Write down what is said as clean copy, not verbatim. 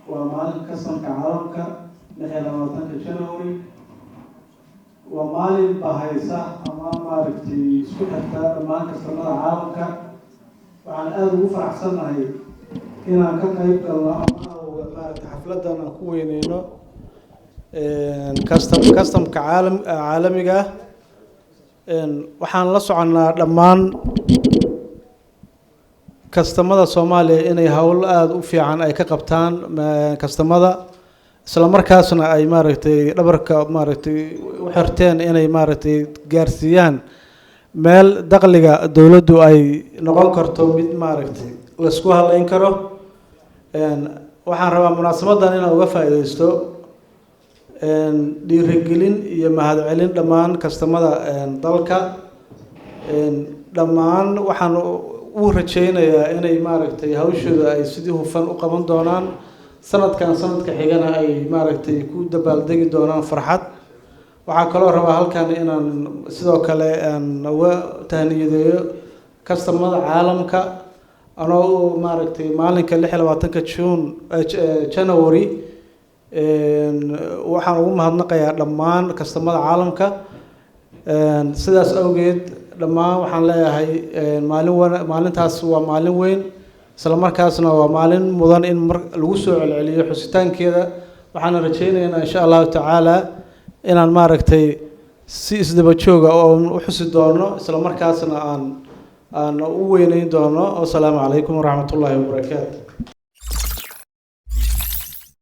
ومالين كسم كعالمك نحن وطنك جنوري ومالين بهايسة أمام ماركتي سكوتة مالين كسم عالمك وعن هذا وفرح سنة هي هنا كنا يبقى الله ماركت حفلتنا كوينينو كاستم كعالم عالمي waxaan la soconaa dhammaan kastamada Soomaaliya inay hawl aad u fiican ay ka qabtaan kastamada isla markaasna ay maaragtay dhabarka maaragtay u xirteen inay maaragtay gaarsiiyaan meel dakhliga dawladdu ay noqon karto mid maaragtay la isku halayn karo waxaan rabaa munaasabadan inaan uga faa'iideysto dhiirigelin iyo mahadcelin dhammaan kastamada dalka dhammaan waxaan u rajaynayaa inay maaragtay hawshooda ay sidii hufan u qaban doonaan sanadkan sanadka xigana ay maaragtay ku dabaaldegi doonaan farxad waxaan kaloo rabaa halkan inaan sidoo kale uga tahniyadeeyo kastamada caalamka anoo maaragtay maalinka 26 January waxaan ugu mahadnaqayaa dhammaan kastamada caalamka sidaas awgeed dhammaan waxaan leeyahay maalintaas waa maalin weyn isla markaasna waa maalin mudan in lagu soo celceliyo xusitaankeeda waxaan rajaynaynaa insha Allah tacaala inaan maaragtay si isdaba jooga oo u xusi doono isla markaasna aan u weynayn doono. Assalaamu calaykum waraxmatullaahi wabarakaatuh.